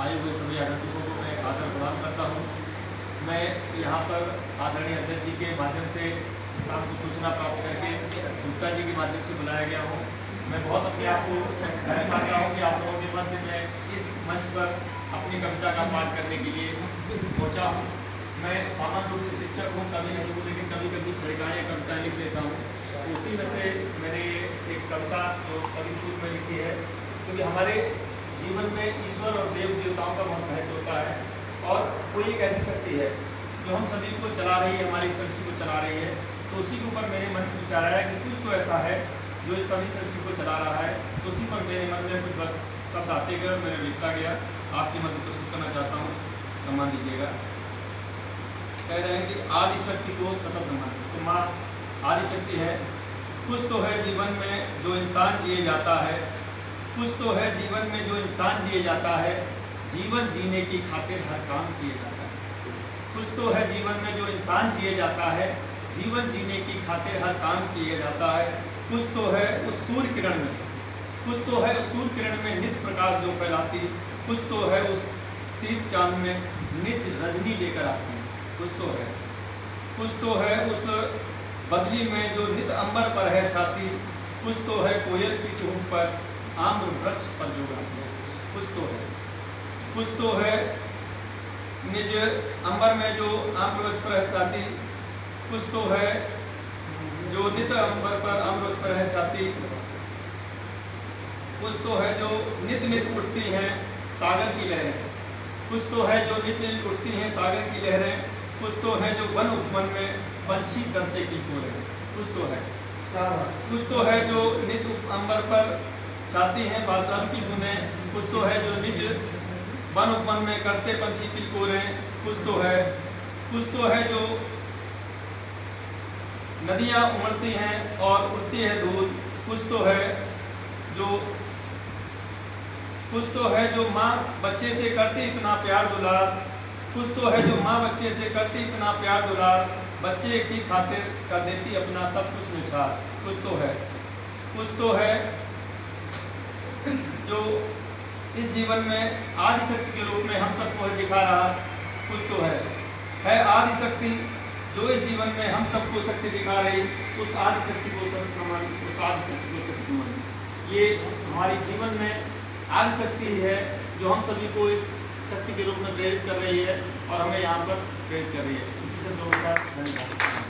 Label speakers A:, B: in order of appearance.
A: आए हुए सभी आगंतुकों को मैं सादर प्रदान करता हूँ। मैं यहाँ पर आदरणीय अध्यक्ष जी के माध्यम से शासन सूचना प्राप्त करके गुप्ता जी के माध्यम से बुलाया गया हूँ। मैं बहुत अपने आप को धन्य मानता हूँ कि आप लोगों के मध्य में इस मंच पर अपनी कविता का पाठ करने के लिए पहुँचा हूँ। मैं सामान्य रूप से शिक्षक हूँ, कभी नहीं हूँ, लेकिन कभी कभी छड़काएँ कविताएँ लिख लेता हूँ। तो उसी में से मैंने एक कविता जो कवि सूत्र में लिखी है, क्योंकि हमारे जीवन में ईश्वर और देव देवताओं का बहुत महत्व होता है और कोई एक ऐसी शक्ति है जो हम सभी को चला रही है, हमारी सृष्टि को चला रही है। तो उसी के ऊपर मेरे मन में विचार आया कि कुछ तो ऐसा है जो इस सभी सृष्टि को चला रहा है। तो उसी पर मेरे मन में कुछ शब्द आते गए, मैंने लिखता गया। आपकी मदद प्रस्तुत करना चाहता हूँ, सम्मान दीजिएगा। कह रहे हैं कि आदि शक्ति को सतत नमन। तो माँ आदि शक्ति है। कुछ तो है जीवन में जो इंसान जिए जाता है, कुछ तो है जीवन में जो इंसान जिए जाता है, जीवन जीने की खातिर हर काम किए जाता है। कुछ तो है जीवन में जो इंसान जिए जाता है, जीवन जीने की खातिर हर काम किए जाता है। कुछ तो है उस सूर्य किरण में, कुछ तो है उस सूर्य किरण में नित्य प्रकाश जो फैलाती, कुछ तो है उस शीत चांद में नित्य रजनी लेकर आती। कुछ तो है उस बदली में जो नित अंबर पर है छाती, कुछ तो है कोयल की टूट पर आम्र वृक्ष पर जो गाती है। कुछ तो है निज अंबर में जो आम्र वृक्ष पर है छाती, कुछ तो है जो नित अंबर पर आम्र वृक्ष पर है छाती, कुछ तो है जो नित नित उठती हैं सागर की लहरें, कुछ तो है जो नित उठती हैं सागर की लहरें, कुछ तो है जो वन उपवन में पंछी करते की कोरे। कुछ तो है जो नित अंबर पर छाती हैं बादल की बुनें, कुछ तो है जो निज वन उपवन में करते पंछी की कोरे। कुछ तो है जो नदियाँ उमड़ती हैं और उड़ती है दूध। कुछ तो है जो माँ बच्चे से करती इतना प्यार दुलार। कुछ तो है जो माँ बच्चे से करती इतना प्यार दुलार, बच्चे की खातिर कर देती अपना सब कुछ निछार। कुछ तो है जो इस जीवन में आदि शक्ति के रूप में हम सबको दिखा रहा। कुछ तो है आदि शक्ति जो इस जीवन में हम सबको शक्ति दिखा रही। उस आदि शक्ति को सतत नमन, उस आदि शक्ति को सतत नमन। ये हमारे जीवन में आदि शक्ति है जो हम सभी को इस शक्ति के रूप में प्रेरित कर रही है और हमें यहाँ पर प्रेरित कर रही है। इसी शब्दों के साथ धन्यवाद।